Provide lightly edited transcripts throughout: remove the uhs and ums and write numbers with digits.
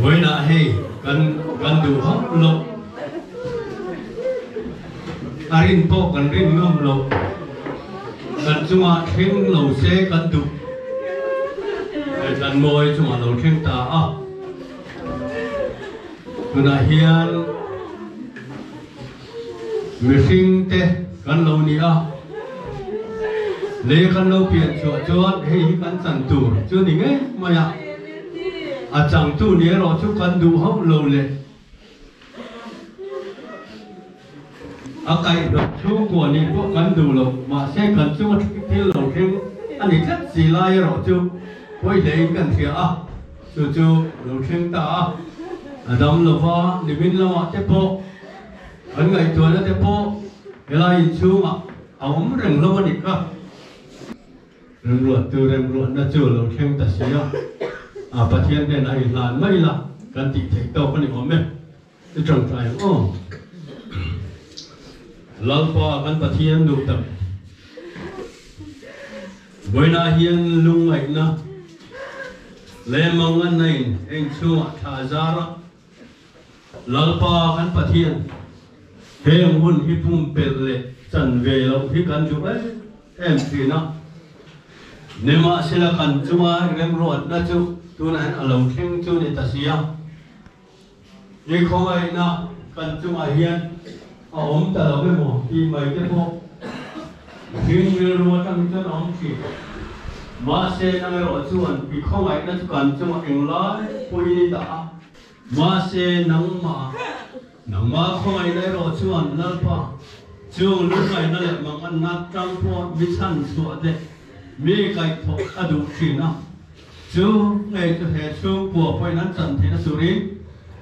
với nạ hề gần đủ hấp lộ arin po gần rin ngâm lộ gần chung à thêm lầu xe gần đủ gần môi chung à lầu thêm ta à với nạ hiền người sinh te gần lâu ni à lấy gần lâu biển chuột chuột hay gần sản tủ chưa nín ấy mà nhá à chẳng tu nhớ rồi chú cần đủ hấp lâu lệ à cái được chú của ni có cần đủ lâu mà sẽ cần chú cái lâu thêm anh ấy rất gì lại rồi chú với lấy cần thiệt à chú lâu thêm ta à đâm lâu vào để mình làm ở cái bộ anh ngày tuổi đó cái bộ cái này chú mà ông rừng lâu đi cả rừng ruột nó chưa lâu thêm ta xí à phát hiện đến này là mấy là cần tìm thấy đâu có những ông ấy cái trồng trái lâu qua cần phát hiện đủ tập với na hiền lung ấy na lẽ mong anh này anh chua thả ra đó lâu qua cần phát hiện hem hun hipum belle chân về lâu hi cần chụp ấy em thì nó nếu mà sẽ là cần chụp em ruột đó chụp tu này ở lòng khen tu này ta xia, nhưng không ai na cần tu mà hiền, ông ta đâu biết mò thì mấy cái bộ, hiền người ruột trong chân ông chỉ, mà sẽ năng rồi chuan vì không ai na cần tu mà anh lái quỳ đi đã, mà sẽ năng mà không ai na rồi chuan nợ pa, chuan lúc này na lại mang ăn nát trăng po bị chăn suốt đấy, mấy cái thọ adu chỉ na chú ngày cho hệ chú của phải nắn chân thì nó xử lý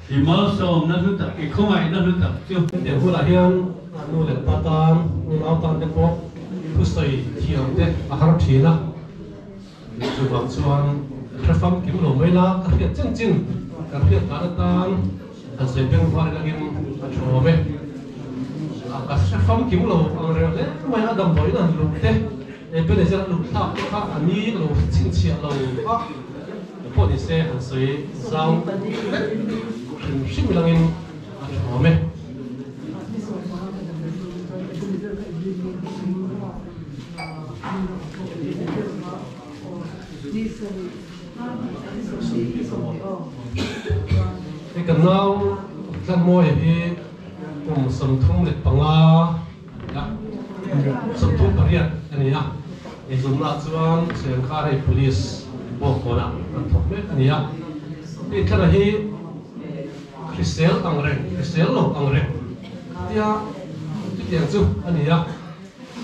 thì mở sớm nó rút tập thì không ai nó rút tập chú để hula hiền nu lệ patan nu áo tan đẹp bốc cứ xây thiềm thế à hàng thí na chú bảo chuan các phẩm kiếm lỗ mấy lá các hiện chân chân các hiện cả tan các xây bên ngoài là kiếm chùa mấy các phẩm kiếm lỗ ang rêu đấy mấy adam bồi là lục thế bên này sẽ lục tháp các anh đi lục chính trị lục các bộ đi xe hành xử giao xin mình làm họ mấy cái cần nào cần mua thì cùng sắm thùng để bằng sắm thùng bari anh nhá thì dùng là chuan xem khai police bộ còn là thuộc mấy anh nhá thì cái này Christel ang reng Christel lo ang reng dia cái tiền chú anh nhá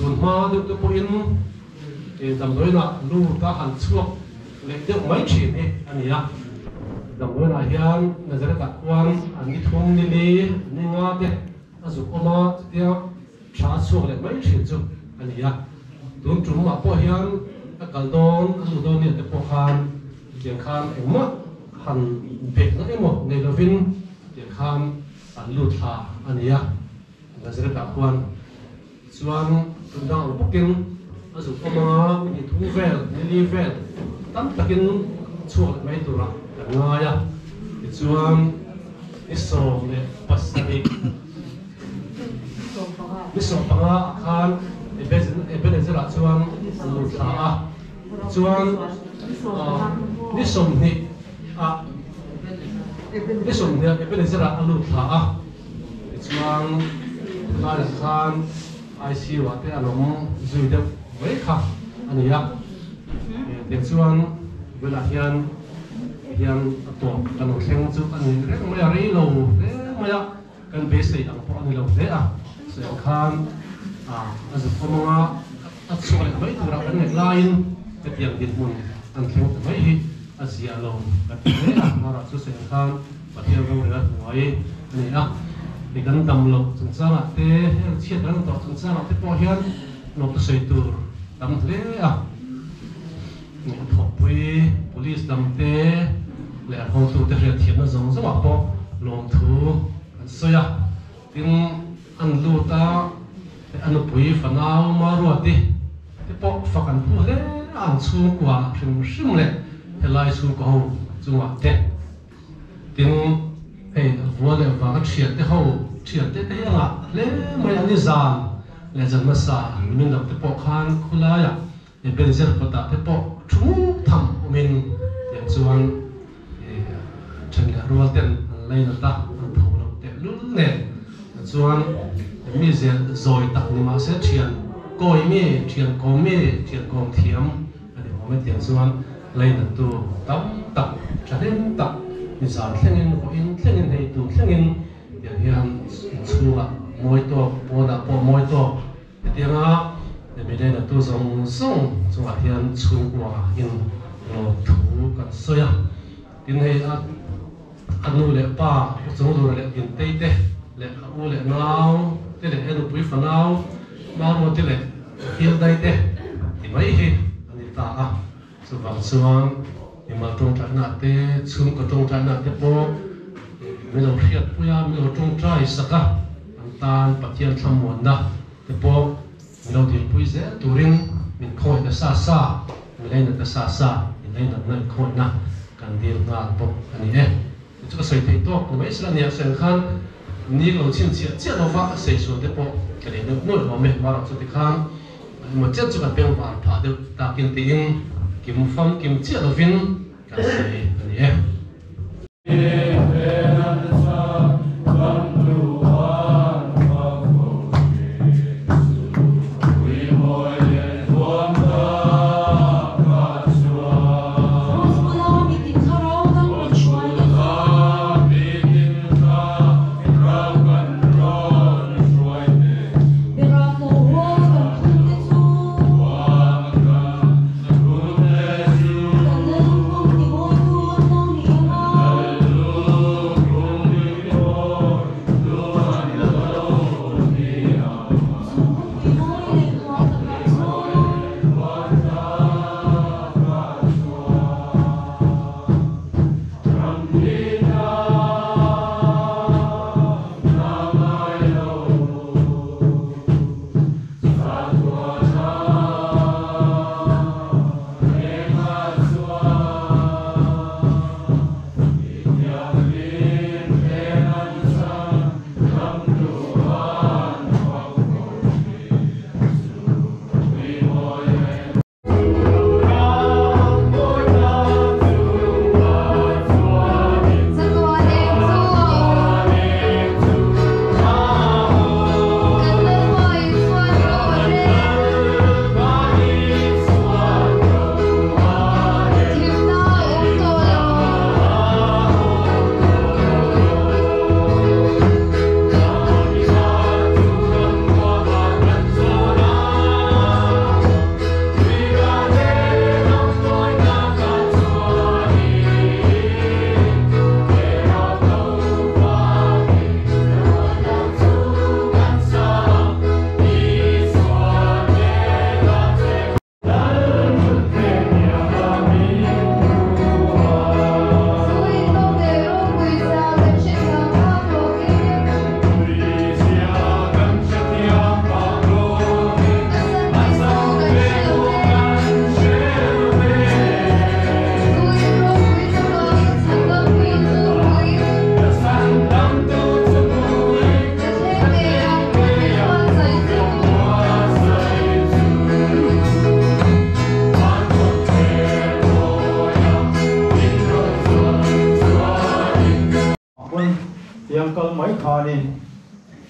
tuần hoa được cái point thì tầm đối là lu ta hành chuộc lấy được mấy chuyện đi anh nhá tầm đối là hiền là rất là quan anh đi thùng đi đi ngã đi anh dùng oma dia trả chuộc lấy mấy chuyện chú anh nhá tuần chúng mà po hiền các cán đồn các chủ đồn này để po khan tiền khan em mất hành việc nó em một ngày đầu tiên tiền khan anh lụt thả anh nhá là rất là quan chuan chúng ta ở Bắc Kinh ở dùng oma đi thùng về đi về tắm Bắc Kinh chuộc mấy tuổi rồi ngay ya chuan iso ne pasani iso panga khan ibezin lu thả chuan ni som ni ni som ni bên zera lu thả chuan lai khan ICU ate alom zui de ve kha ania de chuan bela hian to kan thleng chu ani rek mai ri lo le mai kan be sei ang po ani lo le se khan as a former at so le mai tura kan ne line te tiang dit mun an thleng mai hi asia lo kan le mara chu se khan pathian ro le noi ani thì gần đầm lộc chúng ta là thế chiết gần đó chúng ta là thế bao nhiêu nó có xây tường đầm thế thuộc với police đầm thế lẽ không tu thế thiệt nó giống rất là bao lòng thu soi tiếng ăn lu ta ăn bùi phần nào mà ruột đi thế bao phát ăn bùi thế ăn xuống quả chừng xíu lệ thế lại xuống cầu chung à thế tiếng vua lệ và triệt thế hậu triệt thế là lẽ mấy anh giàn lẽ dân masa mình làm thế bộ khan khula ya để bên dưới bắt ta thế bộ chúng thầm mình để chuan chân lẽ ruột tiền lấy nó ta ăn thầu nó để luôn nè chuan mi dân rồi đặt nhưng mà sẽ triệt coi mi triệt com thiam để họ mới tiền chuan lấy nó tu tắm tập cho đến tập mình giờ thằng có in thằng này tụ thằngอย่างที่ชัวมวยตัวปวดปวดมวยตัวเดี๋ยวนะเดี๋ยวไม่ได้นะตัวส่งจังหวะที่ชัวอินเราถูกันสวยทีนี้อันนู้นเลยป้าจังหวะเลยอินเต้เลยอูเลยน้าวเต้เลยเอ็นปุยฝันน้าวมาโมเต้เลยเฮียได้เต้ที่ไม่เห็นอันนี้ตาสว่างยังมาตรงจันทร์เต้ชุ่มก็ตรงจันทร์เต้โปมีเราเรียกพยามีเราตรงใจสักอันตานปัจจัยทำมวลนะเต้โปมีเราดีปุยเจ้ตัวริงมีคอยแต่ซามีเล่นแต่ซามีเล่นแต่นั่นคอยนะกันเดียวงานปกอันนี้จะก็ใส่ตัวก็ไม่ใช่เนี่ยเสียงขันนี่เราชิมเจียเราว่าใส่ส่วนเต้โปกันเลยนู่นเราไม่มาเราสุดที่ขันมันเจ็ดจุดเป็นว่าผ่าเดียวตากินตีนกิมฟังกิมเจียเราวินกันใส่อันนี้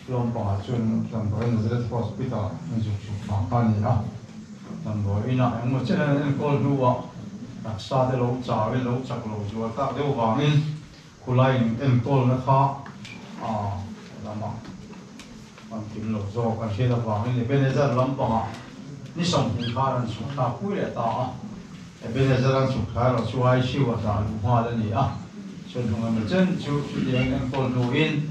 lom pa chun tam boy Nazareth Hospital in ju ma kan ni a tam boy ina ang mo chen en kol duwa tak sa de lo cha ve lo chak lo ju ta de wangin kulai en kol na kha a lama an kim lo zo kan she da wangin le benezer lam pa ni som ni kha ran su ta pu le ta a benezer ran su kha ro chu ai shi wa ta lu ma le ni a chun hong am chen chu de en kol du in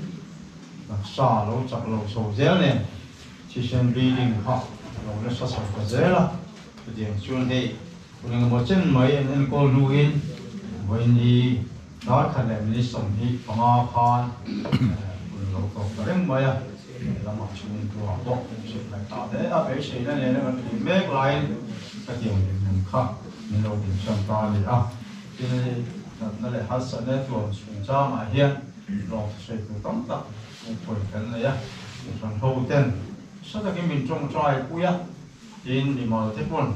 sa lo chak lo so zel ne chi shen reading kha lo le sa sa ka zela de chun he kuning mo chen mai en kol nu in mai ni na khan le ni som hi panga khan kun lo ko ka reng mai a la ma chun tu a bo che la ta de a be she na le na ni me lai ka ti ong ni kha ni lo din chan ta ni a ti ni na le has sa ne tu chung cha ma hian lo se tu tam ta phơi cái này á, phần hậu ten, sau đó cái mình trồng trái cúi á, in thì mà thế còn,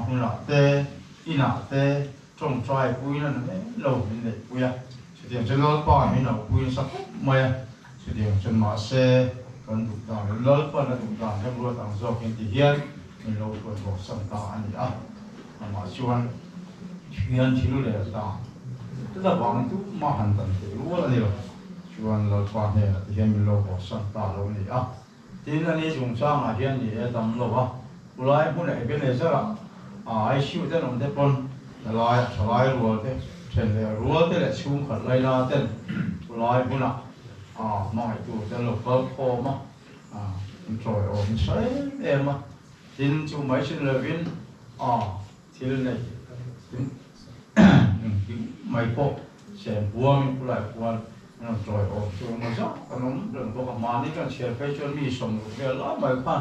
mình là tê, in là tê, trồng trái cúi nó lâu mình để cúi á, sự tiền chân lót pa mình là cúi sắc mày á, sự tiền chân mà xe, cần đủ tàng mình lót pa là đủ tàng, thêm luôn tàng do kinh tế hiền, mình lâu tuổi bỏ sang ta anh á, mà chuan, hiền chỉ luôn để ta, tức là bằng tu mà hành tận thế luôn là nhiều. Chuan lo qua này là hiện mình lo bỏ sang ta lo này à, tin là này chúng ta mà hiện thì tầm lo à, ulai muốn này bên này sao à, ai siêu tên ông thế con, lại rồi thế, trên này rồi thế là chung khẩn lại là tên, ulai muốn à, mọi thứ tên lo có mà, à, rồi ông say em mà, tin chúng mấy xin là viên, à, tin này, tin, mấy bộ, xem buông ulai buông nó rồi ôm chuông mà sao, còn nó đừng có mà đi cái chuyện phải chuẩn bị xong rồi là bài phan,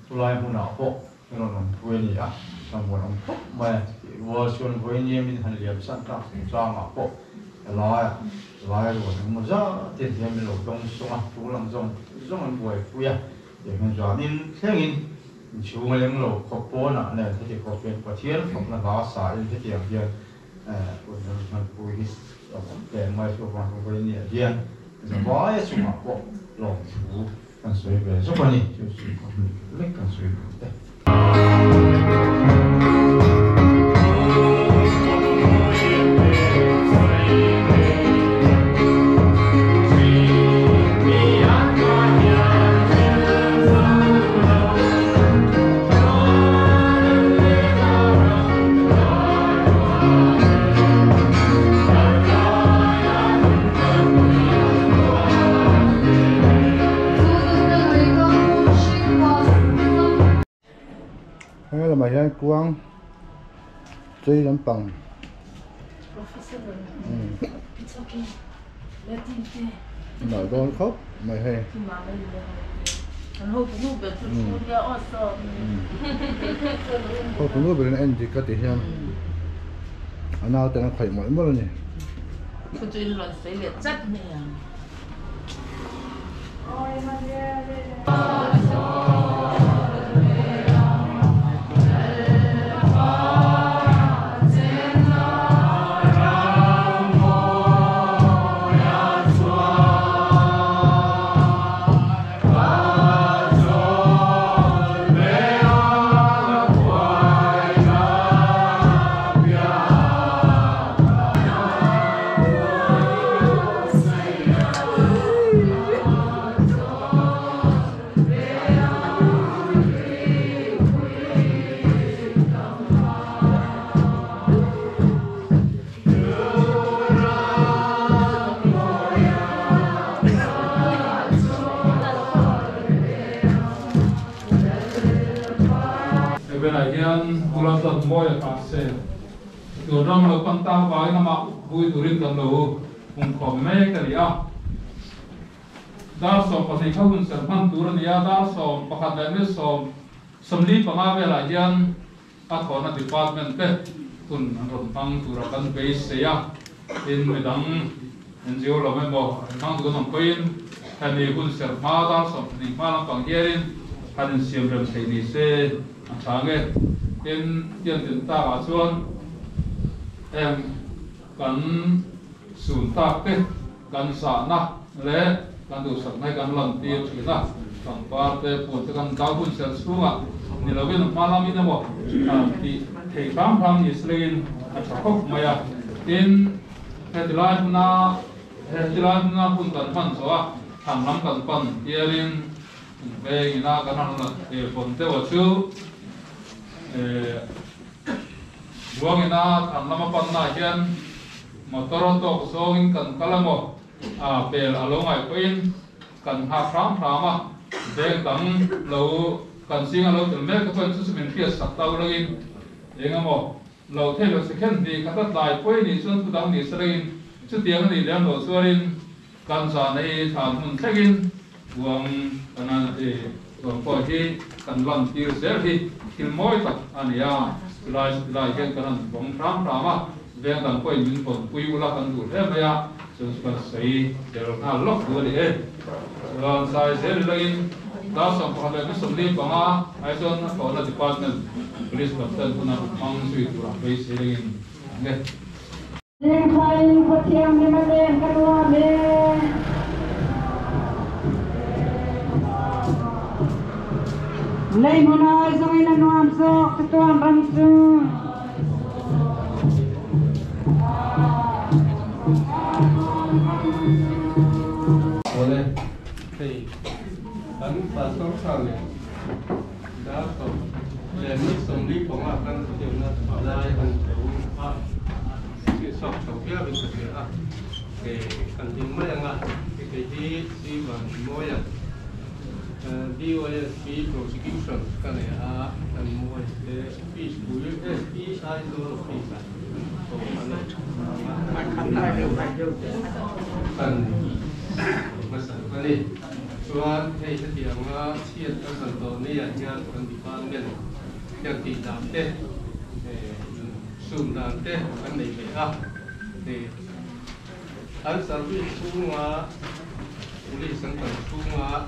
tôi lại muốn nào bộ, nó quên gì à, xong rồi nó mà vừa chuẩn quên gì mình hành liệp sang ta ra mà bộ, lại rồi mà sao tiền tiền mình đầu đông xuống à, chú làm giống mình quay quay à, để mình cho nên thế nên chú mình làm lẩu có bún à, này thì có bên có thiên không là lá xài thì tiền tiền, mình quay để mai cho bạn có cái nhẹ điên, rồi bỏ xuống mặt bộ lồng chú cần suy về giúp anh đi, chú có lấy cần suy về. Là mày đang quăng chơi lắm bằng. Nói con khóc mày hay. Không cũng nuôi bên anh chỉ có tiền hơn. Anh nào tên khỏe mọi mất rồi nhỉ. Không chơi là phải liệt chất nè. Ulang tahun boy kasih. Orang lepas tahun bayi nama bui turin kalau mengkomek kali ya. Dah so pasal kau pun serban turun ya dah so pakat lagi so semli pengawe lagian aku na department pe tun tentang turakan base ya in medang NGO lo membo tentang tu nong koin kami pun serba dah so ni malam panggirin kan siapa yang se Change in tiền ta và xuân em gắn sủn tạc cái gắn xả na lẽ kan du sak nai kan lan ti thina kan par te pu te kan ka bun sel sunga ni lovin malami na mo ti thei pham Israel a thakop maya in headline na pun kan man so a thang lam kan pan tiarin ve ina kan na e pon te wa chu luang ina thang lam pan na hian motor to song kan kalamo a pel alongai koin kan ha phram phama deng dang lo kan sing alo tel me ka ton su men pia sak tau login engamo lo the lo second di kata dai poi ni sun tu dang ni srein chu tiang ni lem lo suarin kan sa nei than mun thegin wang kana e wang po hi kan lan tir ser hi kil moi tak ania lai gen kan bong phram phama deng dang poi min pon pui ula kan du he maya sun kan sei der na lok du ni e lan sai ser login da som ko hale som li panga ai son ko na department police captain kuna mang sui tura bei selin nge Ling khai ko tiang ni ma len ka wa me Lei mona zong ina nuam so ka tuam ram su Ole thì ấn và song song này đã có để mức sống lý của ngọc đang điều là bảo lai ấn đấu cái sọc sọc kia bên kia à cái cần tin mấy anh ạ cái gì mà mỗi à DOSP prosecution cái này à cần mỗi cái speech của SP sai rồi speech cần mà sản cái này soal hay cái tiếng chiết các sản phẩm này là nhà phần department nhà tỷ đám tết sum đám tết anh này vậy à thì anh service xuống mà police sản phẩm xuống mà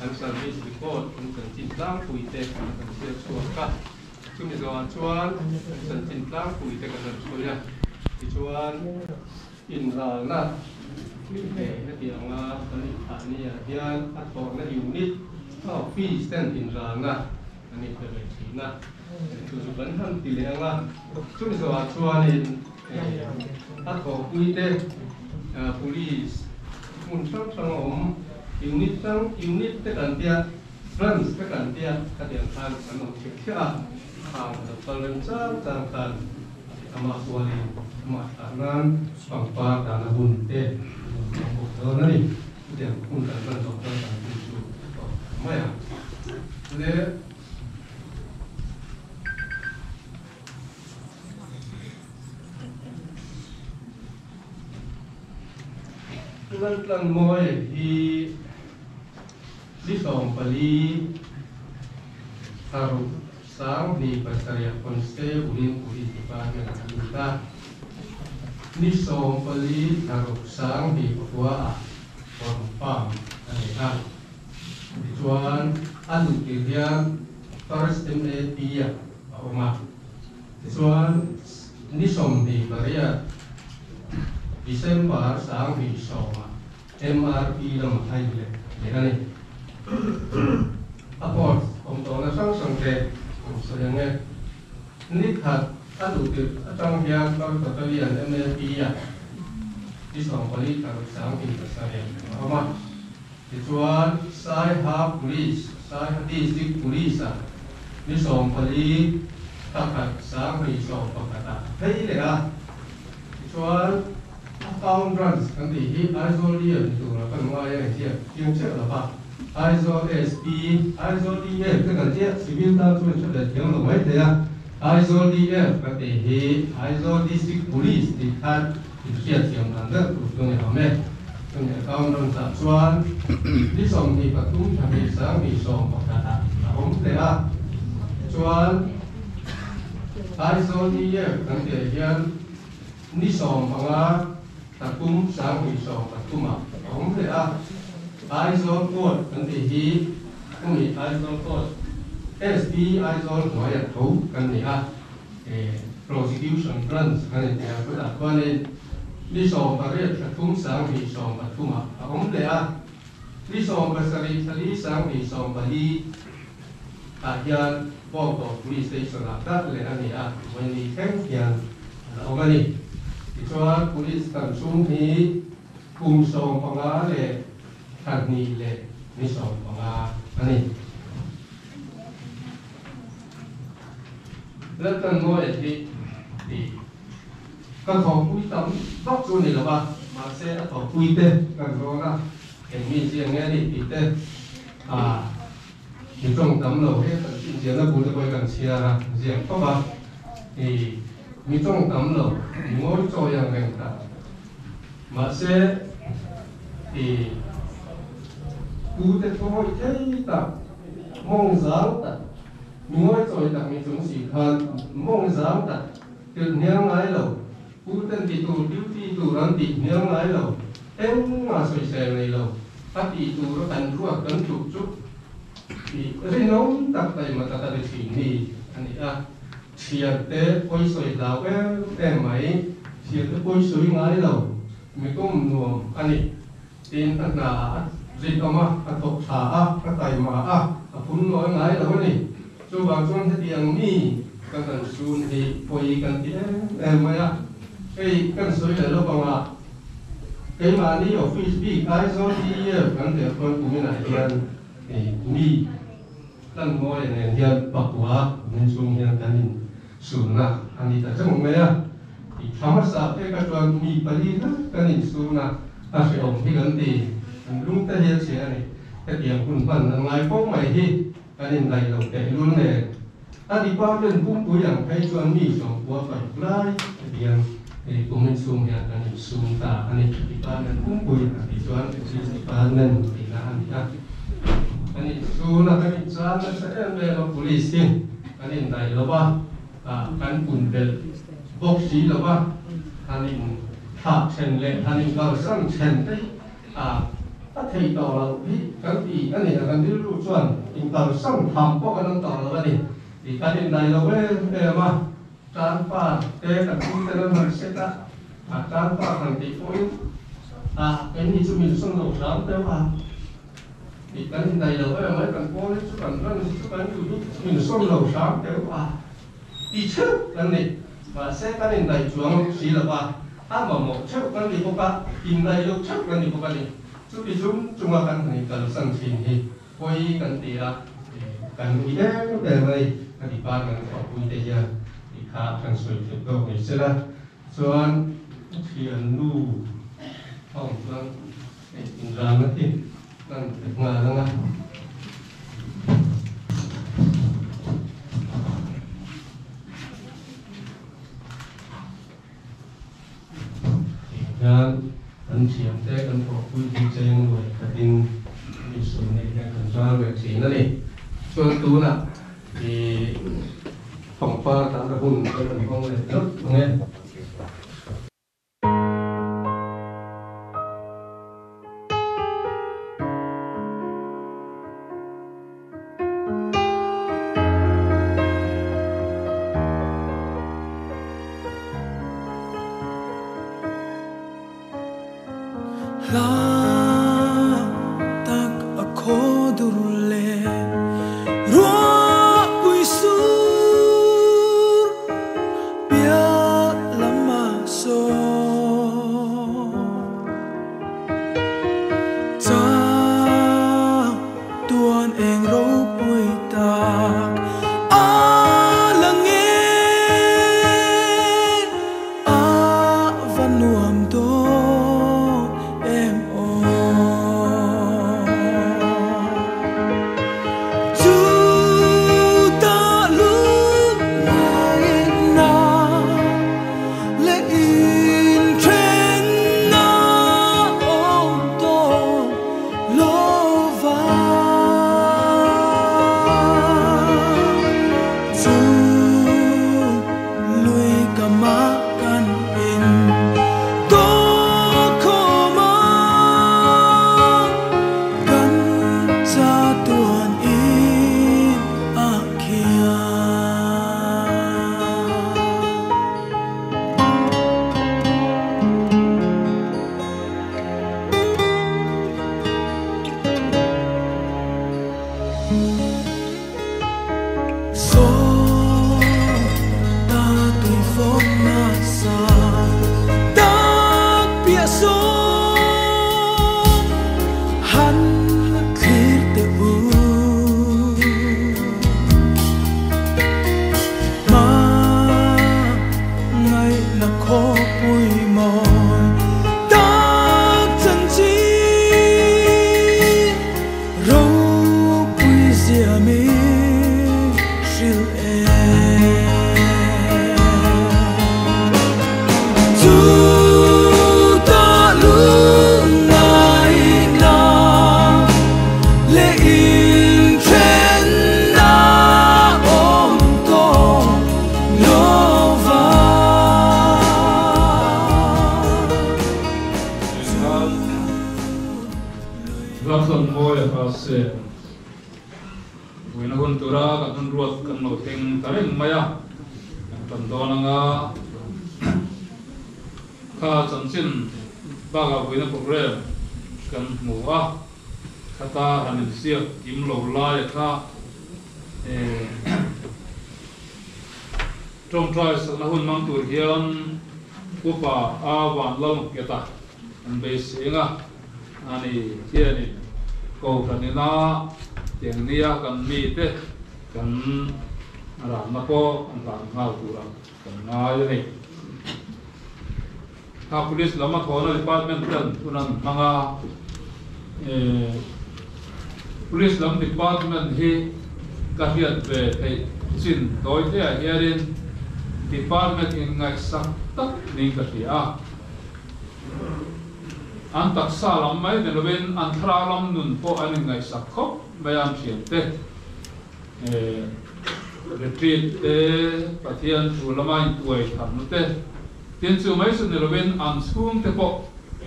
anh service report anh sản tin lang quỳ tết anh sản chiết xuống cả chúng mình rồi soal sản tin lang quỳ tết anh sản xuống nha thì soal in ra na cái tiếng phần này hiện at for na unit fee stand in ra na anh ấy phải chỉ na chủ vấn thân tỷ lệ na chúng tôi cho nên at for quy tế police mun sang sang unit cái đàn tia friends cái đàn tia cái tiếng Hàn anh nói chuyện kia hàng tập lần sang Hàn ama suali ama tanan pangpa tanah bunte đó này để cũng cần phải học tập và nghiên cứu mấy à để lần mỗi thì đi sòng pali taruh sang di pasaraya konste ulin uli department kita ni som pali taruh sang di Papua Pam aniha tuan anu kirian Torres MAP ya Oma tuan ni som di Maria Desember sang di Soma MRP dalam hai le ni apa untuk nasang sangke sayangnya ini hat anu ke trong yang kalau kalian MLP ya di song kali kalau sang di pasaraya ama tuan saya have police saya district police di song kali takat sang di song pakata hei le tuan account runs kan di isolation itu kan waya dia yang cakap apa ISO SP, ISO DF 这个这civil 当中说的挺容易的呀。ISO DF 个的是 ISO District Police 的看一些挺难的，不重要咩？重要讲能查穿，你上你把东上你上你上不看啊，我们的啊，穿 ISO DF 个的样，你上不啊，他东上你上不东嘛，我们的啊。ISO code กันที่ที่มี ISO code SP ISO หัวอย่างถูกกันนี่ฮะprosecution runs กันนี่แต่ก็ได้ว่านี่สองประเภททุ่งสังมีสองประทุมอ่ะผมเลยอ่ะ li som pasari sali sang li som bali yan bong to police station ta le ani a when ni keng yan omani chuan police kan sum hi kum som panga le kan ni le ni som panga ani let kan mo e ti kan thong pui tam dok chu ni la ba ma se a thong pui te kan ro na en mi chiang nghe đi ti te mình trồng tấm lầu hết chuyện là bùn tôi cần chia ra riêng có ba thì mình trồng tấm lầu ngồi cho yang gần cả mà sẽ thì cú te thôi thấy ta mong dáng ta mình ngồi cho ta mình chúng chỉ cần mong dáng ta từ nhang lái lầu cú tên thì tu ran thì nhang lái lầu em mà soi xe này lầu phát thì tu nó thành ruột cấn chụp chút thì cái nấu tập này mà tập để chỉ đi anh ấy chiết để bôi sôi đào em máy chiết để bôi sôi ngay đầu mình cũng nuông anh ấy tin anh là dịch mà anh thục thả cái tay mà phun nói ngay đầu này cho bạn trong cái tiếng mi cái cần sun thì bôi cần thì em máy cái cần sôi là lúc mà cái mà đi office bị cái số đi cần để con của mình này hiện mi lần ngồi này hiện bạc quá nên xuống hiện cái này xuống na anh đi tại trong mấy thì thắm sao cái chuyện mi bali đó cái này xuống na phải ông thì gần thì lúc ta hiện xe này cái tiếng quân phần ngày phong mày thì cái này lại đầu để luôn này ta đi qua bên cũng cuốiอย่างcái chuyện mi sống qua phải lại cái tiếng thì cũng nên xuống hiện cái này xuống ta anh đi qua bên cũng cuối thì chuyện thì qua bên thì là anh đi anh suuna kami sana sa embelo police kanin dai loba kan punbel boxi loba kanin thak chen le kanin kal sang chen te ta thei to la hi kan ti ani kan di lu chuan in kal sang tham po kan to la ni ti kanin dai lo we ma tan pa te kan ti te na se ta tan pa kan ti point cái ni chu min song lo sam te wa thì cái này là cái mấy cần cố đấy chứ cần nó chứ cần chủ mình xong lầu sáng kéo qua đi trước cái này và sẽ cái này chuông xí là ba mà một trước cái này có ba tìm này lúc trước cái này có ba này chứ bị chúng là cái này cần sang xin thì quay cần tiền cần gì đấy để này cái gì ba cần có quay đây giờ thì khá cần sửa chữa câu này sẽ là chuan thiền nu phong chuan cái tình trạng nó thì đang được mà đang anh chiếm thế anh có quy định trên rồi cái tin lịch sử này cái cần cho việc gì nữa đi cho tú là thì phòng pha tám cái hùng cái phần phong này rất nghe trong trai sắc na hun mang tur hian upa awan long keta an be singa ani hiani ko thanina tiang nia kan mi te kan ra na po an ran ngau tura kan ngai ni ha police lama thona department kan tunan manga police lam department hi ka hiat ve thei chin toy te a hiarin department in ngai sak tak ning ka tia an tak sa lam mai de loben an thra lam nun po an ngai sak khop mayam thiam te retreat te pathian tu lamai tuai tham te tin chu mai su ne loben an chung te po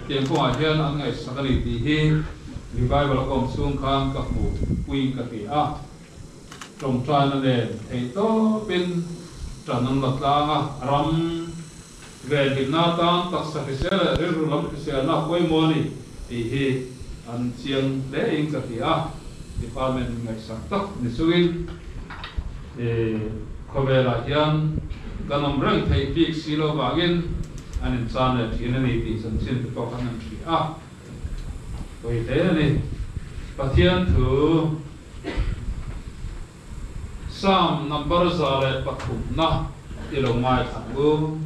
tiang ko a hian an ngai sak ali ti hi revival kom chung khan ka mu pui ka tia trong trai na le thei to pin tranam la tlanga ram ve dinna tan tak sa fisela ru lam fisela na koi moni ti hi an chiang le ing ka tia department ngai sak tak ni suin khovela hian kanam rang thei pik silo bagin an chan le thina ni ti san sin to kan an thi a koi te ni pathian thu Sam number zare pathum na ilomai thangu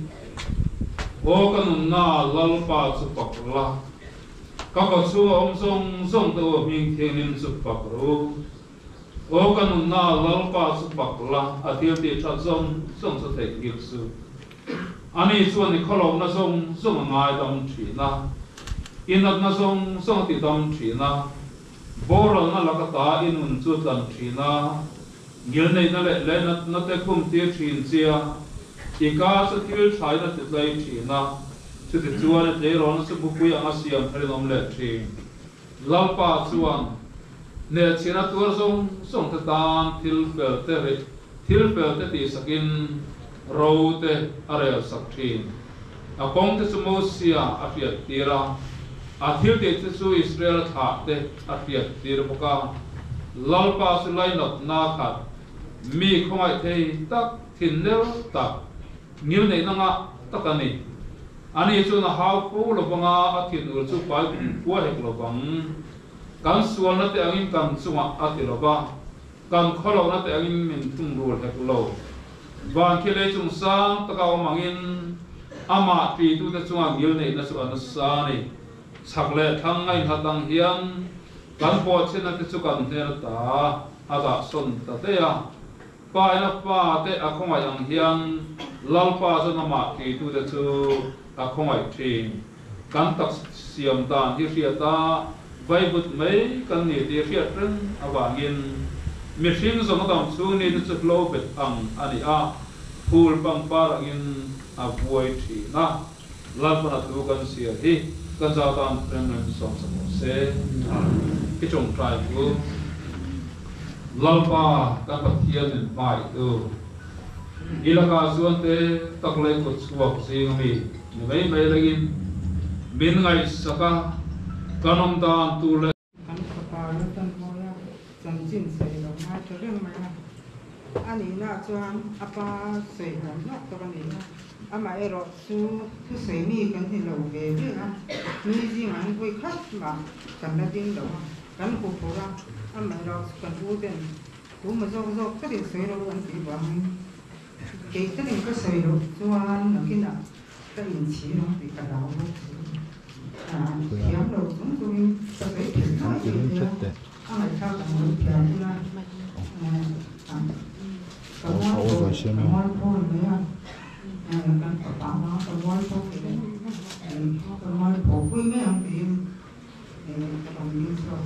o kanum na lalpa chu pakla ka ko chu om song to ming thienin chu pakru o kanum na lalpa chu pakla athil ti tha song chu te gil su ani chu ni kholom na song ngai dam thina inat na song ti dam thina boro na lakata inun chu dam thina gil nei na le na te kum ti thin chia ika chu thil thai na te lai thina chu te chuan te ron su bu pui anga siam thari nom le thi lalpa chuan ne china tur song te dan thil fel te ti sakin ro te are sak thin a kong te sumo sia a fiat tira a thil te chu Israel tha te a fiat tir boka lalpa su lai na khat mi khongai thei tak thin lel tak ngil nei nanga takani ani chu na hau pu lo banga a thin ur chu pai pu hek lo bang kan sual na te angin kan chunga a ti lo ba kan kholo na te angin min thung rul hek lo ban khile chung sang taka o mangin ama ti tu te chunga ngil nei na chu an sa ni chakle thang ngai hatang hian kan po chen na te chu kan hner ta aga son ta te ya pa na pa te a khongai ang hian lalpa zo na ma ti tu te chu a khongai thin kan tak siam dan hi ria ta vai but mai kan ni ti ria ren awangin mi hring zo na dam chu ni chu lo bet ang ani a phul pang par in a buai thi na lalpa na tu kan sia hi kan za tan ren som se ki chong trai ku lalpa kan pathian in mai tu ilaka zuan te taklai ko chuak sing mi nei mai lagin bin ngai saka kanom dan tu le kan pa na tan mo la chang chin sai lo hai chỗ riêng mà anh ấy là cho anh apa sấy hồng nóc cho anh ấy anh mà em rồi su sấy mi cái thì lâu về chứ anh mi gì mà anh vui khách mà cần là tiếng đâu cần phụ phụ ra anh mà rồi cần phụ tiền phụ mà do cái điều sấy đâu anh chỉ bảo cái điều cái sấy đâu cho anh là cái nào cái hình chỉ nó thì cả đầu hiếm đâu cũng tôi sấy thì nói gì thế anh lại sao cần một kiểu như là cái món phô này à cái bảo nó cái món phô cái món phô quý mấy ông thì cái đồng tiền sao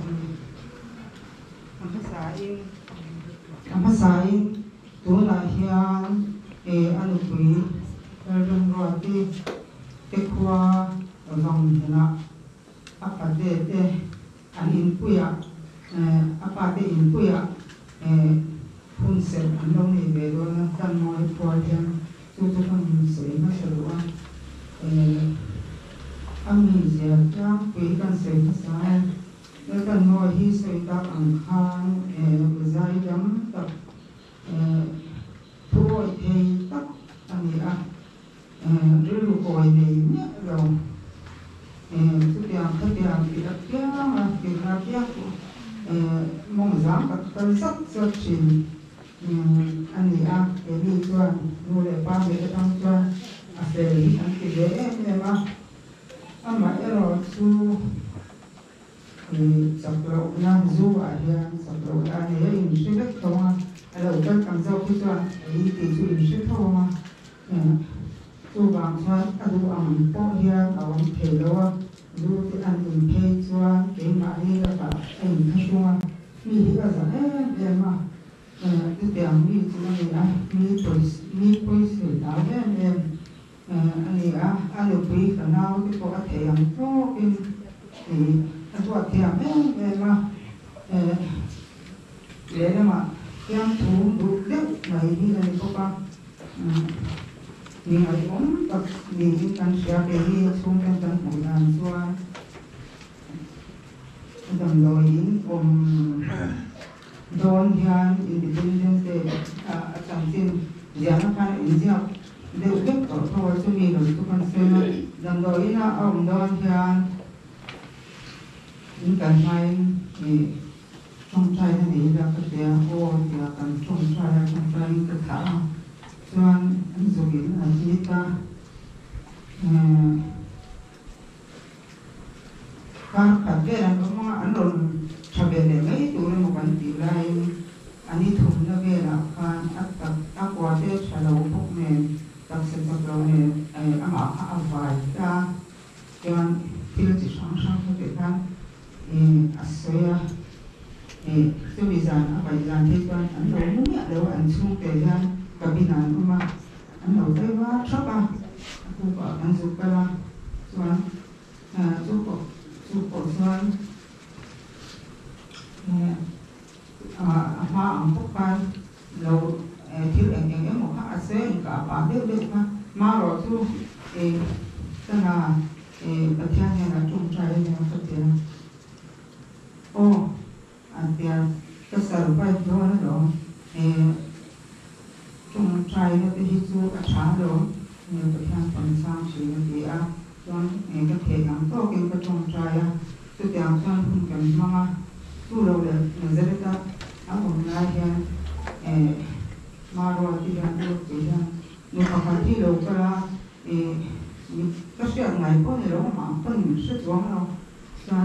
anh phải xài tôi là hiện anh quý trong rồi thì cái khoa dòng thế nào apa de anh in quý à apa de in quý à phun sét anh đông này về rồi nó tan mồi phơi thêm chú con sấy nó sẽ luôn anh mình sẽ cho quý con sấy nó sai nếu tan mồi hi sấy ta ăn khang dài lắm tập thôi thì tắt anh ấy rượu cồn này nhớ rồi chút tiền thì đã kia mà tiền ra kia mong rằng các tân sắc cho trình anh ấy cái gì cho mua để ba về trong cho về anh cái dễ em mà anh mà rồi su sập lậu nam du à hiện sập lậu anh ấy in sẽ rất không à là các cảm giác khi cho ấy thì su in sẽ không à tu bằng cho tu ăn bao nhiêuเอาเทโลดูที่อันอื่นเทชัวเก่งมาที่ระดับเอ็นทัชัวมีที่ก็จะเดี๋ยวมาที่เดี๋ยวมีที่นั่นนะมีปุ๋ยสีดาวเนี่ยอันนี้อันนี้ปุ๋ยกันเอาที่ตัวเทียมโตกินอันตัวเทียมเนี่ยมาเดี๋ยวมาเทียมถุงดูเล็กไหนที่ไหนก็บ้างนี่ไอ้ผมกับนี่การเสียไปที่ช่วงการทำงานส่วนดำรงผมโดนงานอินดิเพนเดนซ์เดย์จังสินยานาการอินเดียเด็กเด็กก็เพราะว่าจะมีหลักทุกคนเสนอดำรงนะเอาโดนงานอินการใช้ช่องใจนั่นเองแล้วก็เดี๋ยวโอ้เดี๋ยวการช่องใจกระถางส่วนอันสุดอันที่ตาการขัดแย้งก็มาอันนั้นชาวเบลเลยตัวเราไม่ตีไรอันนี้ถูกนะเวลาการอักวาเดชเราพวกเนี่ยตัดสินใจเราเนี่ยอามาอาไว้ตาจนที่เราจะช่างเขาเป็นการอาศัยจะมีจานอาไปจานที่กันอันเราเนี่ยเราอันช่วงเดียวkabinan rumah anda udah siapa aku pak kan suka lah soal cukup soal apa ampukan lo thiếu yang một hạt sen cả ba đều đều mà rồi tu cái là cái thiên này là trung trái này là cái tiền ô anh tiền cái sản phẩm đó nó trong trai nó cái hít du cả sáng đó nhiều cái hàng phần sang chỉ là gì còn cái thể ngắm to cái trong trai tôi tìm cho không cần mang tu đâu để người dân ta áo quần lai hen mà rồi thì là được chỉ là nếu mà phải đi đâu cả cái chuyện này có gì đó mà phân mình sẽ xuống đâu cho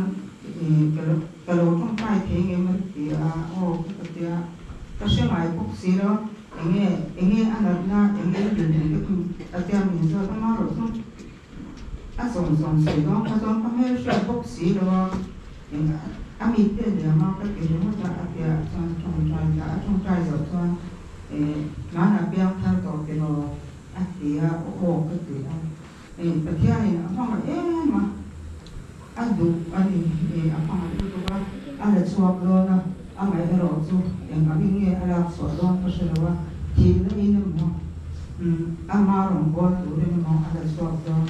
cái đầu trong trai thế nghe mới thì ô cái chuyện này cũng xí đó ini anak-anak ini itu atiam ini so sama rosun asong sih dong asong kami sudah boksi dong kami itu dia mau ke rumah tak ada trong trai rồi mana biang thang to ke no atia oh ke tu pertian ini apa ma aduh ani apa itu kan ada suap dona amai ero tu yang kami ni ada soalan persoalan kita ini mau amarong buat tu ini mau ada soalan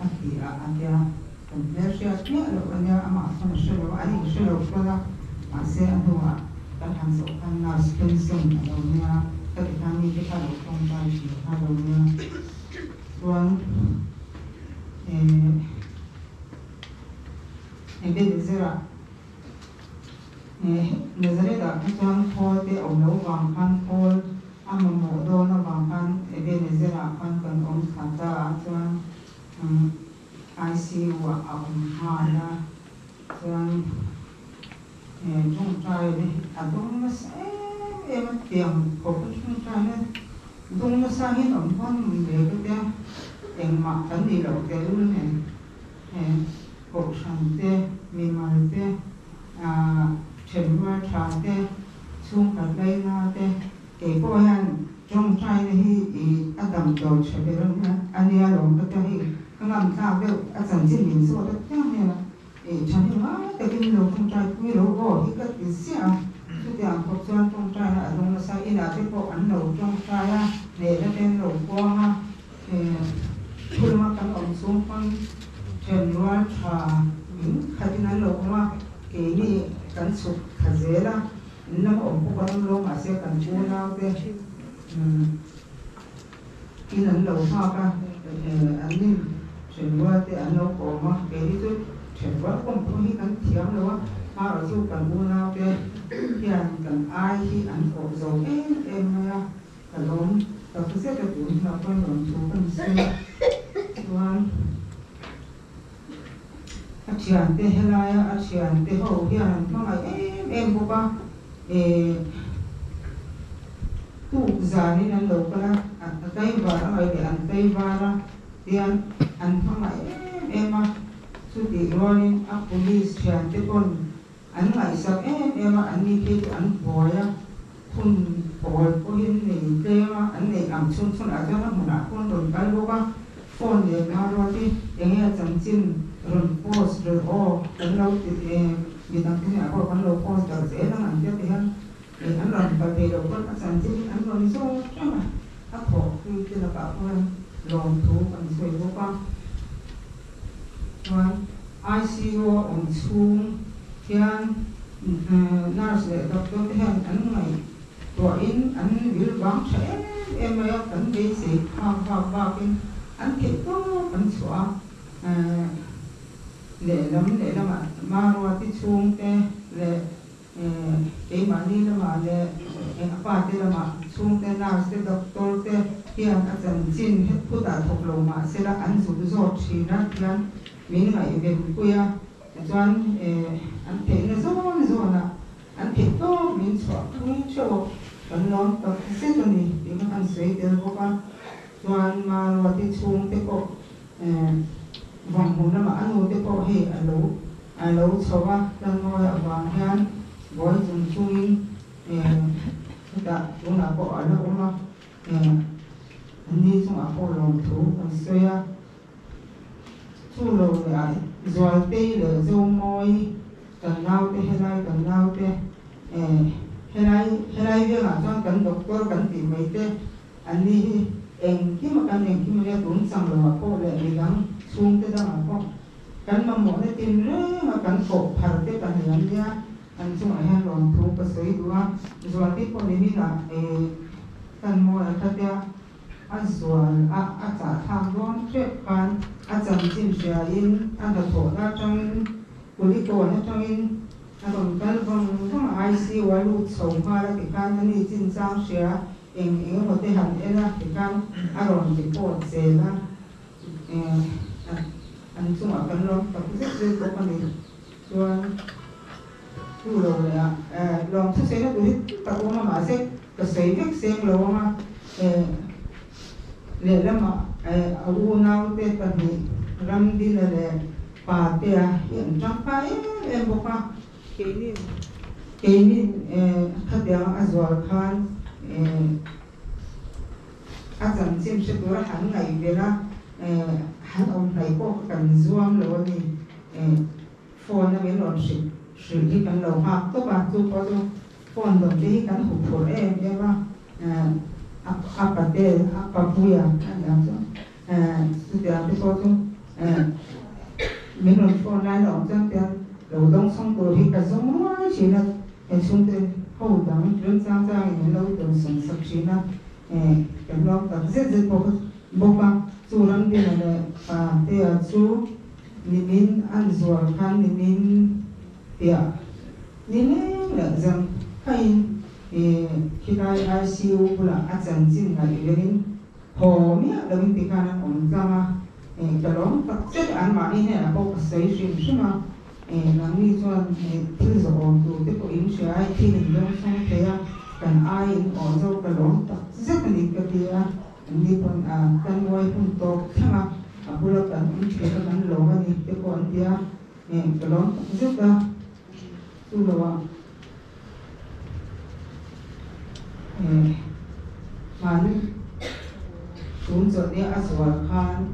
ada konversi ada ada amar persoalan ada persoalan masih ada kan han so kan na skin sum lo nia ka ti kan ni ka lo tong ba chi ha lo nia chuan bên zera nezareda chuan khol te om lo wang khan khol amamo do na wang khan bên zera khan kan om khata chuan ICU a om ha na chuan chung trai ni adong na sa em tiang ko chung trai na dong na sa hin om pon me ke em ma kan ni lo ke lu ne cổ sản tê mì mài tê chém hoa trà tê xung cả đây na tê cái cô han trong trai này hi adam đầu chơi cái đó nha anh ấy làm cái này cái làm sao được anh sản sinh mình số đó chắc này là chẳng hiểu á cái cái đầu trong trai quý đầu gò hi cái gì xia cái tiếng cổ sản trong trai là trong nó sai là cái cổ ăn đầu trong trai á để nó tên đầu quang á khi mà cái ông xuống con chém hoa trà khai nan lo ma ke ni kan su khazela nam om ko kan lo ma se kan chu na te ki nan lo ha ka an ni chém hoa te an lo ko ma ke ni tu chém hoa ko ko hi kan thiam lo ma ro chu kan bu na te hian kan ai hi an ko zo em ya ka lom ka se ka tu na ko no chu kan se wan chuyện thế hay là chuyện thế hậu hiện nó là em của ba tu già nên ăn lâu cái tay vào nó để ăn tay vào đó thì ăn không lại em mà suy nghĩ rồi police chuyện thế còn ăn lại sao em mà ăn đi thì ăn bồi á thun bồi có hiện này thế mà ăn này làm xuân xuân ở trong nó một nát con rồi cái lúc á phone để mà rồi thì em nghe chẳng xin rồi post rồi cái lâu thì vì tăng cái nào còn lâu post rồi dễ lắm anh biết thì anh làm bài về đầu con các sản sinh anh làm số cho mà các hộ khi là bảo con lòng thú còn sôi vô con rồi ICU ông xuống thiên nurse để doctor thì anh này tuổi anh bị vắng sẽ em ấy cần bị gì vào cái anh kịp có anh xóa để lắm mà rồi thì xuống cái mà đi là để apa thì là mà xuống cái nào sẽ doctor thì hiện anh dần xin hết phụ ta thuộc lòng mà sẽ là anh dùng rồi thì nó là mình ngày về quê cho anh thấy nó rồi là anh thấy có mình xóa cũng cho anh nói tập xét cho mình thì nó anh sẽ được có con cho anh mà rồi thì xuống cái cổ vòng hồn nó mà ăn ngồi cái cổ hệ ở lấu sau á đang ngồi ở vòng hen gói dùng chui đã chúng là cổ ở đâu mà anh đi xuống ở cổ lòng thú còn xoay á chú lầu lại rồi tê lửa dâu môi cần lao tê hay cần lao tê hay việc là cho cần doctor cần tìm mấy tê anh đi em khi mà ra tốn sang rồi mà cô lại đi gắng xuống tới đó mà cô cần mà mỗi cái tiền rất mà cần cổ phải tới tận hiện ra anh xuống ở hàng lòng thu bớt sấy đúng không rồi tiếp cô đến là cần mua ở cái kia anh rồi trả tham đoán chuyện can anh chẳng chim sẻ in anh thật thổ ra trong police cô nó trong in anh còn cái không mà ICU ở lúc sống qua là cái can nó đi chim sang sẻ em một cái hành ấy là cái can anh rồi cái cô sẽ là anh xuống ở căn lon tập rất rất có con này cho tu đầu này lòng thức sẽ nó tụi tập ôn mà sẽ cái sấy viết xem lâu mà để làm mà u nào để tập đi làm đi là để bà tia hiện trong cái emบอกว่าcái này khát điều azwar khan azam xem sẽ đối hắn ngày về là hắn ông này có cần zoom rồi thì phone nó mới lọt sự đi cần đầu học các bạn chú có chú phone đầu đi cần hụt phổ em vậy mà apate apapuya anh làm cho sự việc cái số chú mình lọt phone này lọt cho tiền đầu đông xong rồi thì cả giống chỉ là chúng tôi hầu đắng rất sang những lâu từ sống sạch trí na cái lo tập rất bốc băng chú rắn đi là thì chú nimin ăn ruột khăn nimin tiệt nimin là rằng hay khi đại ICU là ăn dần dần là những hồ mi là những cái khăn ông ra cái đó tập rất ăn mà đi này là bốc sấy xuyên mà nắng đi cho thứ rồi tụ tiếp của yếm sữa ai khi mình đông sang thế cần ai ở đâu cái đó rất là nhiều cái gì đi con con ngồi con to thế mà bữa đó cần yếm sữa cần lẩu cái gì tiếp của anh cái đó rất là tu là mà nó xuống giờ đi ăn rồi khan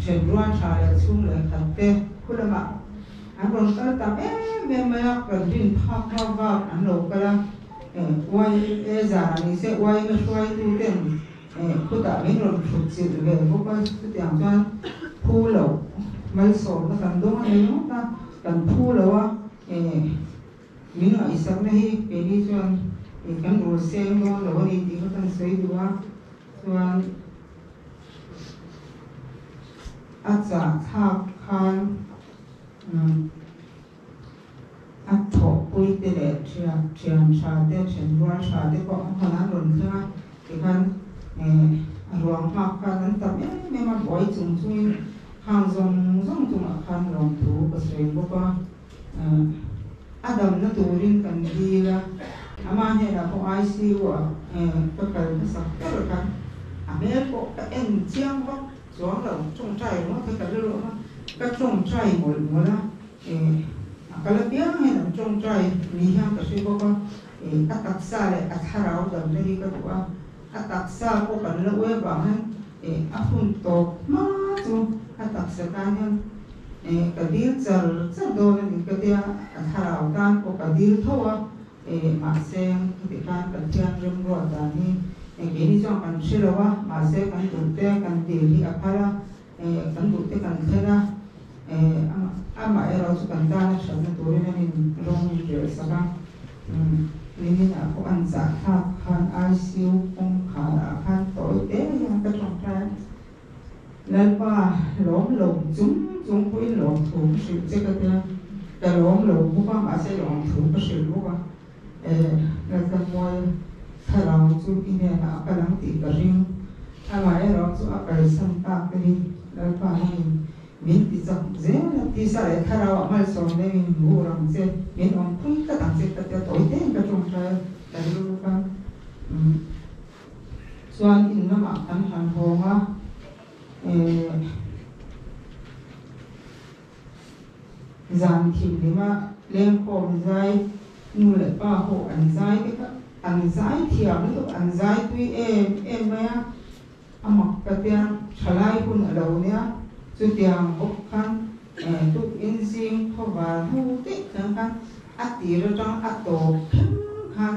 chuyện ruộng trái xuống lại thật tệ khuya mà anh còn có tập em mà cái chuyện phá vào anh lâu cái quay già này sẽ quay nó xoay tu tiền cứ tập mấy rồi chụp chụp về có cái tiếng cho phu lẩu mấy số nó cần đúng hay không ta cần phu lẩu mình ở sáng nay cái đi cho cái đồ xem nó lẩu đi thì có cần xây được choอาจารย์ทักคันอัฐปุยเตเลเชียนชาเดเชียนรัวชาเดก็ขนาดรุ่นขึ้นมาที่คันรวมมากกันนั้นแต่ไม่มาบ่อยจุ่มจุ่มข้างจุ่มจุ่มคันลงถูกเสร็จบอกว่าอาดัมนั่นตัวรินกันดีละอามาเนี่ยเราพอICUก็เกิดมาสักเท่ากันอเมริกาเอ็นเจียงว่าช่วงเราจงใจว่าถ้าเกิดเรื่องก็จงใจหมดละก็เลยเบี้ยให้เราจงใจมีอย่างก็ช่วยบอกว่าอัตตาเลยอัตราเราดำเลยก็บอกว่าอัตตาก็กันละเว้ยบางนั้นอัพหุ่นโตมาจูอัตตาการนั้นก็ดีจะโดนนี่ก็เดียอัตราเราการก็ดีเท่าว่ามาเสียงที่การกันเที่ยงเรื่องรวดตานี้ini cuma kan silawa masih kan dute kan diri apala kan dute kan kena ama era tu kan dana sana turun ni rong je sekarang ini aku anza kan ICU pun kan tối tế yang cái trong trái lên qua lốm lồng chúng quý lồng thủ sự chứ cái lốm lồng cũng có mà sẽ lồng thủ có sự lúc là cái môiถ้าเราจูกินเนี่ยนะกำลังติดกระดิ่งถ้าไม่เราจูอาการสัมผัสกันนี่แล้วก็ให้มินติดจับเจ้าที่สายถ้าเราไม่สอนเนี่ยมินหูรังเจ้ามินอ่อนคุยก็ต่างเจ้าแต่ตัวเองก็จงใจแต่รู้กันส่วนอินน้ำมันหันหัวจานถิ่นนี่มาเลี้ยงโคมใจนู่นเลยป้าโหอันใจก็อันใจเที่ยวนี่ก็อันใจตัวเอ็มไหมอ่ะอามักกระเทียมฉลายคุณเราเนี่ยจุดเดียงบกคันทุกอินทรีย์พบว่าหูติดกันกันอัดตีเราจังอัดโตขึ้นคัน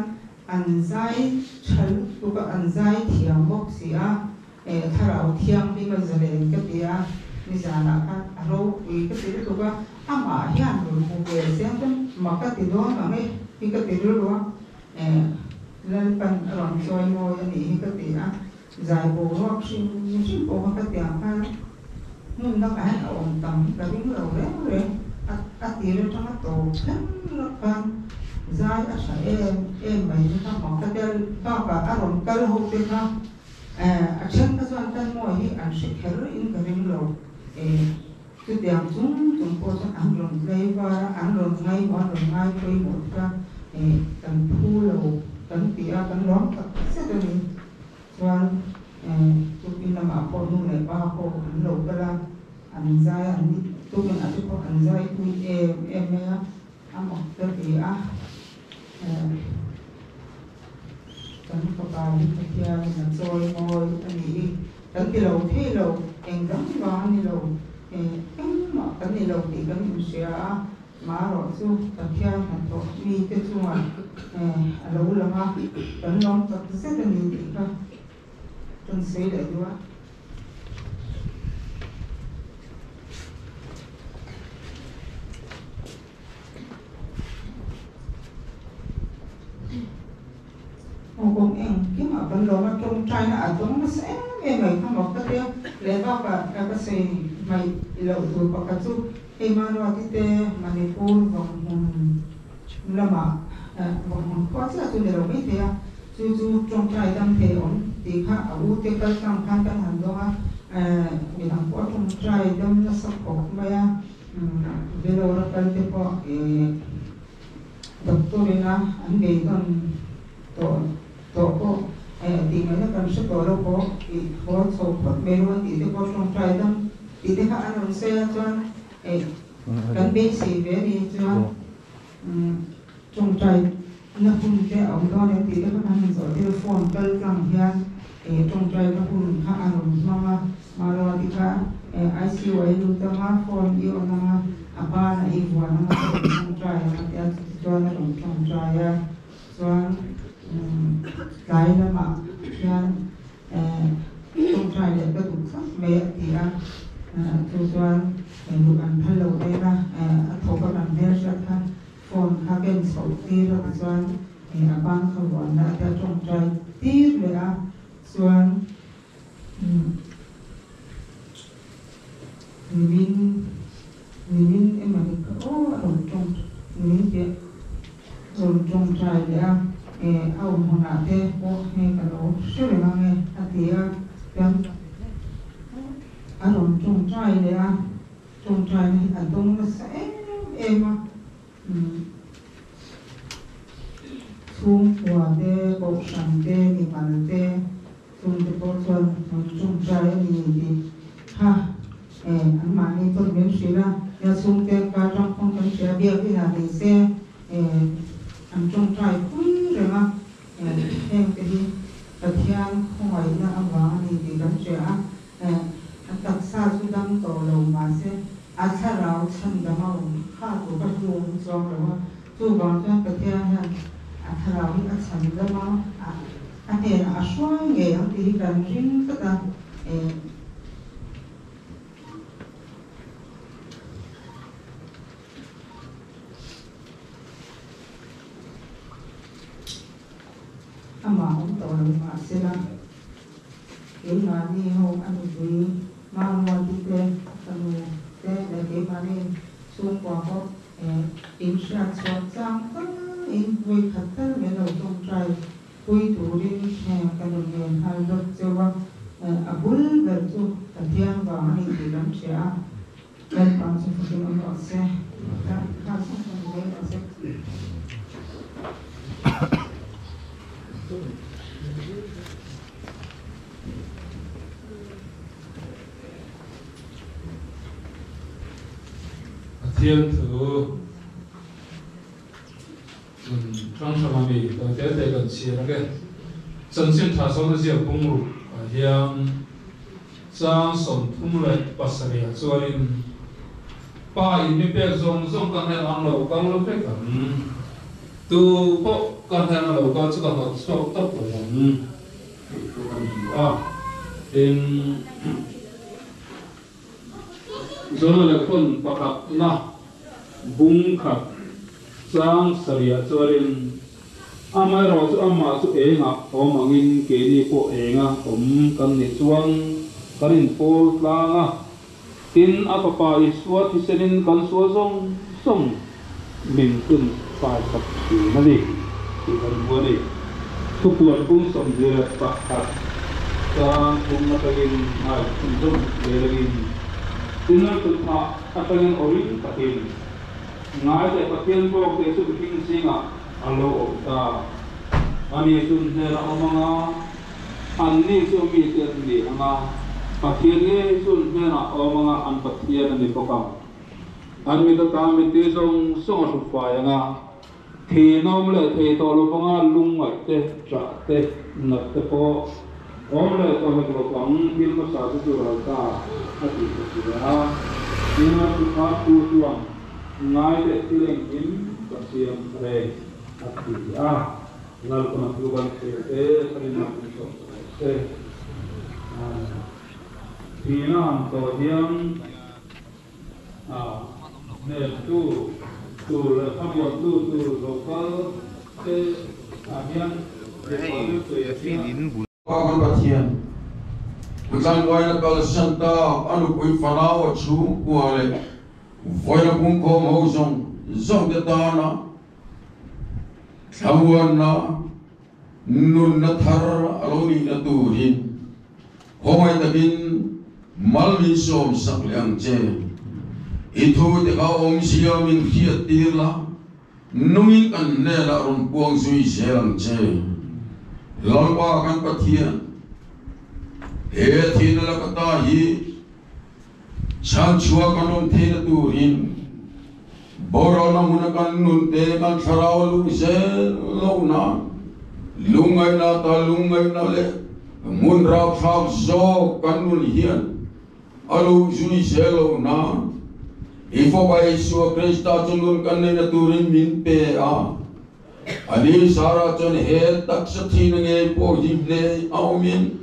อันใจฉันตัวก็อันใจเที่ยวบกเสียถ้าเราเที่ยงที่มันจะเล่นก็เดียนี่จะนะคันเราอีกก็ตีตัวก็อามาเฮียนหรือผู้เบสเสียงกันมักก็ตีด้วยกันไม่ที่ก็ตีด้วยว่าแล้วกันหลังซอยมอยอันนี้ก็ตีนะใจโบรอบชิมโบมันก็ตีอ่ะนู่นต้องการเอาต่ำแต่วิ่งเราเลยอัดตีเราทั้งโตขึ้นแล้วกันใจอาศัยไปที่ทำของก็จะต้องการอารมณ์ก็เลยหุบไปนะอักษรก็ส่วนตั้งมวยที่อันสิเคอร์อินก็วิ่งเราจุดเดียวจุ่มโพสอันลงเลยว่าอันลงไงวันลงไงไปหมดก็กันพูเรากันเปียกันร้องกับเสด็จส่วนทุกปีนมาพอนู่นเลยป้าพออันเราก็ละอันใจอันนี้ทุกคนอาจจะพออันใจคุยเนี่ยอ่ะหมดก็เปียกันก็ไปที่เที่ยวนั่งซอยมอยอันนี้กันที่เราเองกันที่บ้านนี่เรามากันนี่เราตีกันอยู่เสียมาหรอกสู้กันเที่ยวกันต่อมีแต่ช่วงเราละมากันลองตัดเส้นนี้ดีค่ะจนเสียเลยด้วย cùng em mà vẫn lo mà trong trai nó ở trong nó sẽ em mày không một cái điều lấy bao cả cái gì mày lâu tuổi bao cái chút em mà nói thì mà đi buôn vòng là mà vòng có chứ là tôi đều biết thế chú trong trai đang thế ổn thì khác ở u tiêu cái trong khăn cái hàng đó vì thằng có trong trai đang nó sắp ổn bây giờ bây giờ nó cần thì có doktorina anh bị con tổ có thì mấy nó cần sức có đâu có số phận mấy luôn thì có trong trai đó thì thế anh làm xe cho cần biết gì về đi cho trong trai nó cũng cái ông đó nên thì các anh rồi telephone tới rằng hiện trong trai nó cũng khá anh mà rồi thì cả ICU ấy luôn ta mà phone yêu nó apa na iwan na trong trai na cho nó trong trai cho cái đó mà trong trai để cái tụng sắc mẹ thì cho một anh thay lâu đây là thổ các bạn nghe rất là phone các bên sổ ti rồi cho ban không còn là trong trai tiếp là cho mình em mà có ở trong những cái rồi trong trai để ông họ nào thế có hay cả đó chưa được nghe thì em ở trong trai để trong trai này anh tung nó sẽ em xuống qua đây bộ sản đây thì bạn đây xuống cái bộ phận trong trai này thì ha anh mà đi tôi biết gì là nhà xuống cái cả trong không cần xe bia cái là thì xe anh trong trai quý rồi mà em cái gì thian không phải là ông bà thì đánh xe anh đặt xa xuống đâm tổ lầu mà xe anh xa rào chân đâm vào khá của các ruộng xong rồi mà chú bảo cho cái thian anh xa rào anh chân đâm vào anh thì là xoay nghề anh thì cần riêng tất cả mà ông tổ lực mà sẽ là cái mà đi hôm anh thì mang qua đi tên anh để cái mà đi xuống qua có in sát soát sang tất in vui thật tất bên đầu trong trai vui thủ đi cái đường nghề hai lớp cho vào bún về cho thiang và anh thì làm sẽ lên bằng cho phụ nữ họ sẽ khá xong rồi họ sẽ thiên thử trong trường hợp đầu tiên để gần chia là cái chân xin thả xuống cái gì cũng đủ hiện trang sống thung lệ passaria cho nên ba in mi pe zong kan hen ang lo kang lo pe kan tu po kan hen ang lo ka chu kan ho so tap po in zona le kon pakat na bung khat sang saria chorin amai ro chu amma chu enga omangin ke ni po enga kan ni chuang karin pol tlanga tin apapa iswat hisenin kan suazong song min kun sai sap chi nali ti kan buani tu puan bung som je pakat sang bung matagin ai sum lelagin tinal tutha atangin orin patin ngai te patien ko te su king singa alo ta ani sun je ra omanga anni su mi te ni anga patien ni sun je na omanga an patien ni pokam an mi ta mi te song song su fa yanga thi nom le the to lo panga lung ngai te tra te na te po om le to me ko pang bil ko sa tu ra ta ati ti ra ni na tu ka tu tuang ngai te tileng in ka siam re ati ngal ko na tu ban te sari na tu so te pina to hiam ne tu le khabo tu local te hiam Pagan Batian. Bukan wajah kalau santa anu kui fanau chu kuale. Wajah bungko mau zong ketana. Kawan na nun nathar aloni natuhin. Homai tabin malmin som sakliang je. Itu teka om siya min kiat tirla. Nungin kan nela ron puang sui selang je. Lalpa kan patian. Thina la kata hi chan chua kanon thina turin bora na munakan nun te kan sarau lu se lo na lungai na ta lungai na le mun rap sap zo kanun hian alu sui se lo na ifo bai su krista chungun kan na turin min pe a ani sara chon he tak sa thina nge po himle aumin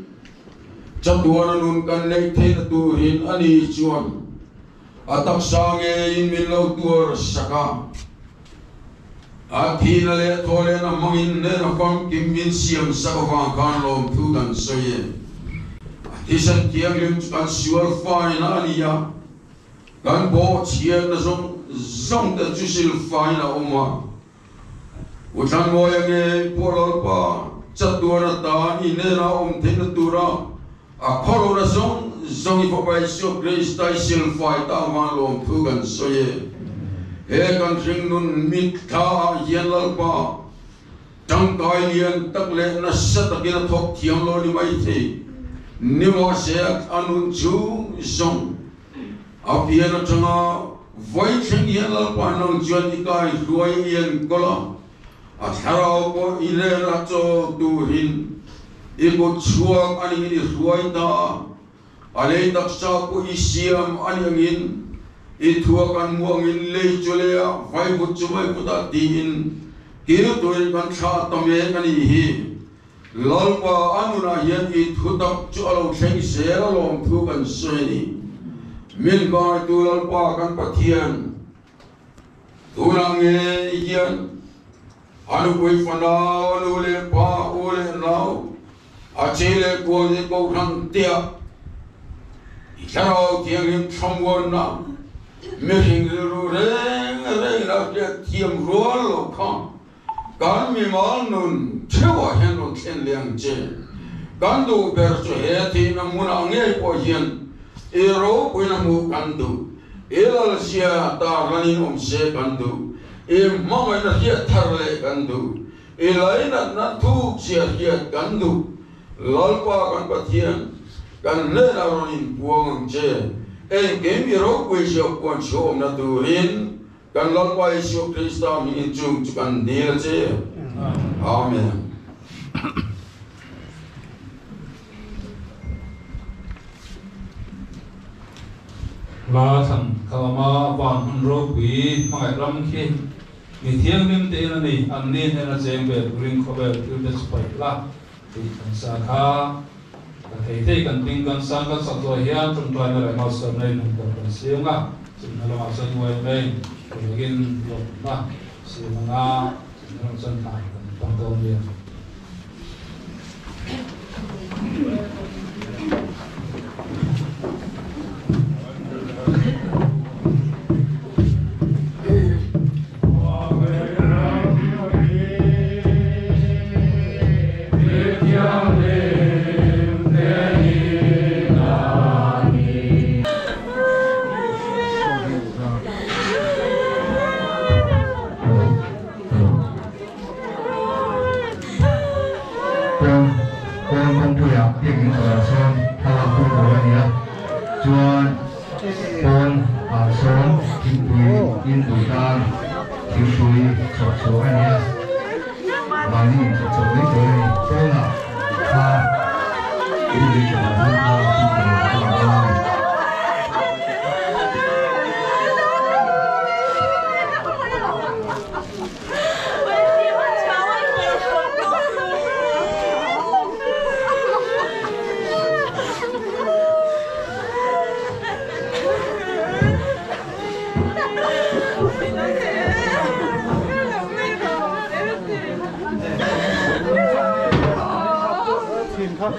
Chatuan nun kan nei thena turin ani chuan atak sange in min lo tur saka athina le thole na mangin ne na fam kim min siam saka kan lom thu dan soye tisan tiang lim kan suar fine ani ya kan bo chian na zong da jusil fine oma utan mo yang polol pa chatuan ta ni ne na thena tura a kolo na zong ipopai sio Krista sil fai ta man lom thugan soye he kan ring nun mit tha yen lalpa tang kai lian tak le na satakin thok thiam lo ni mai the ni mo se anun chu zong a pian changa voi thing yen lalpa nong chuan ni kai ruai yen kola a tharau ko ile na cho tu hin Ibu chuang ani ini ruai ta, alai taksa ko isiam ani angin, itu akan muangin lei jolea, vai bucumai kuda diin, kiri tuin kan sa tame kan ihi, lalpa anu na yan itu tak cualau seng sera lom tu kan seni, min ba itu lalpa kan patian, tulange yan, anu kui fanau anu le pa ule nau. Acele kuone ko rang tia Ikarao tiang rim chamwan na Mehing ru reng la tiam rual lo kang Gan mi mal nun Chewa hen nun ten liang je Gandu berso heti na muna nge po yen Ero kui na mu gandu Elal siya ta ranin se gandu Mama na hiya tarle gandu Elay na tu siya hiya gandu Lalpa kan patian kan le na ronin puang je game ro kwe sio kon sio na turin kan lalpa isio Krista mi chung kan dil je amen la san kalama van ro kwi mangai ram khi mi thiang lim te na ni an ni na cheng be ring khober tu de spai la kan sa kha thei thei kan ting kan sang kan sa to hian tum trai na ma sa nei nang kan siam nga sin na ma sa ngoi nei begin lo na si nga nang san ta kan tong tong ni Kan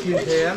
kim thêm.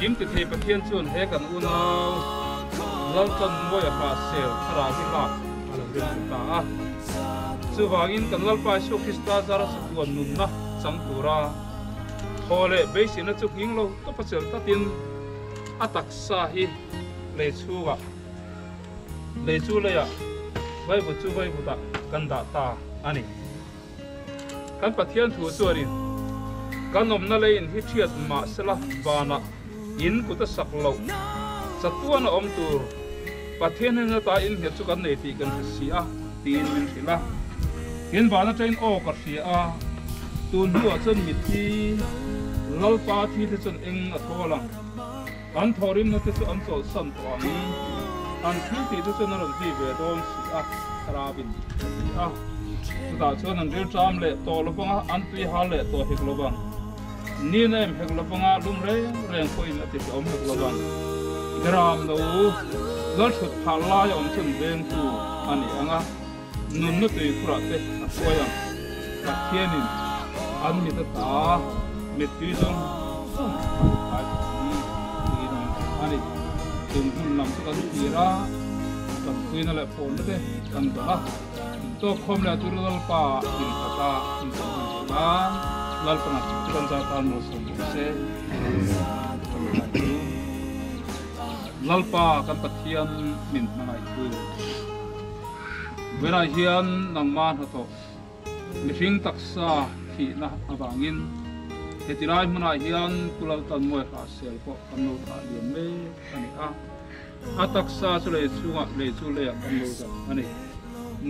Kim ti thei pathian chuan he kan unau lalkan moi a pa sel ara hi la ala rin ta a chuwangin kan lalpa su Krista zara satuan nun na changtura khole beisin a chu hing lo to pachel tatin atak sa hi le chuwa le chu le ya vai bu chu vai bu ta kan da ta ani kan pathian thu chuarin kanom na lein hi thiat ma sela bana in kuta saklo satuan om tur pathian na ta in he chu kan nei ti kan sia tin min thila hiện vana train o cả phía a tuôn hua chân mít thi lal pa thi thế chân eng a thola an thorin nó thế chân an sol san to ani an thi thế chân nó làm gì về don si a karabin a ta chân an real tram le to lo bang an tui ha le to hek lo bang ni na em hek lo bang lum re reng khoi na ti om hek lo bang gram no lal thut phala ya om chân den tu ani anga nun no tui khura te a soyang ka thienin an mi ta mi tui dong som ai ni ani tum hun lam ka ti ra kan kui na le phone te kan ba to khom la tur lal pa in ta in ta lal pa na chi kan za ta no so se lal pa kan pathian min na ngai tu vera hian nang man ha to mi hring taksa khi na awangin hetirai mana hian kulal tan moi kha sel ko kanu ta lian me ani a ataksa chule chunga le chule kanu ta ani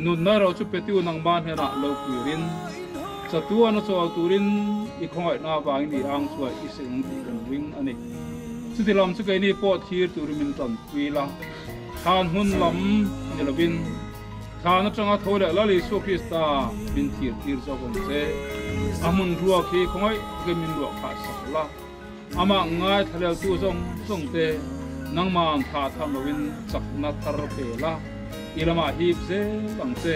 nun na ro chu petiu nang man hera lo kirin chatua na chaw turin i khoi na wang ni ang suai i sing ti kan ring ani chudilam chu kai ni po thir turimin tan tuila khan hun lam nelobin khan atanga thole lali so krista bin thir tir so kon se amun ruwa khi khoi ke min ro kha sakla ama ngai thalel tu song te nangman tha thamwin chakna tar pe la ilama hip se bang se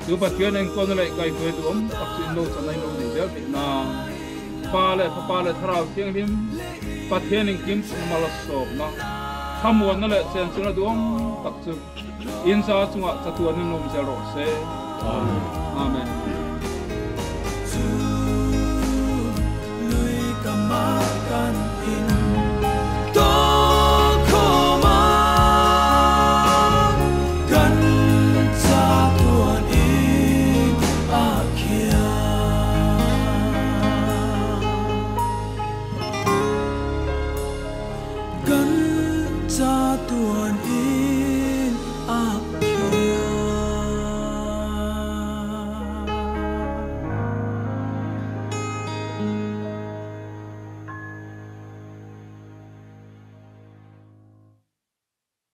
tu pathian en kon le kai ko tu taksin lo chanai lo ni del na pa le tharau thiang lim pathian en kim mal so na thamon na le chen chuna duam tak chu in sa chunga chatuan nom se ro se amen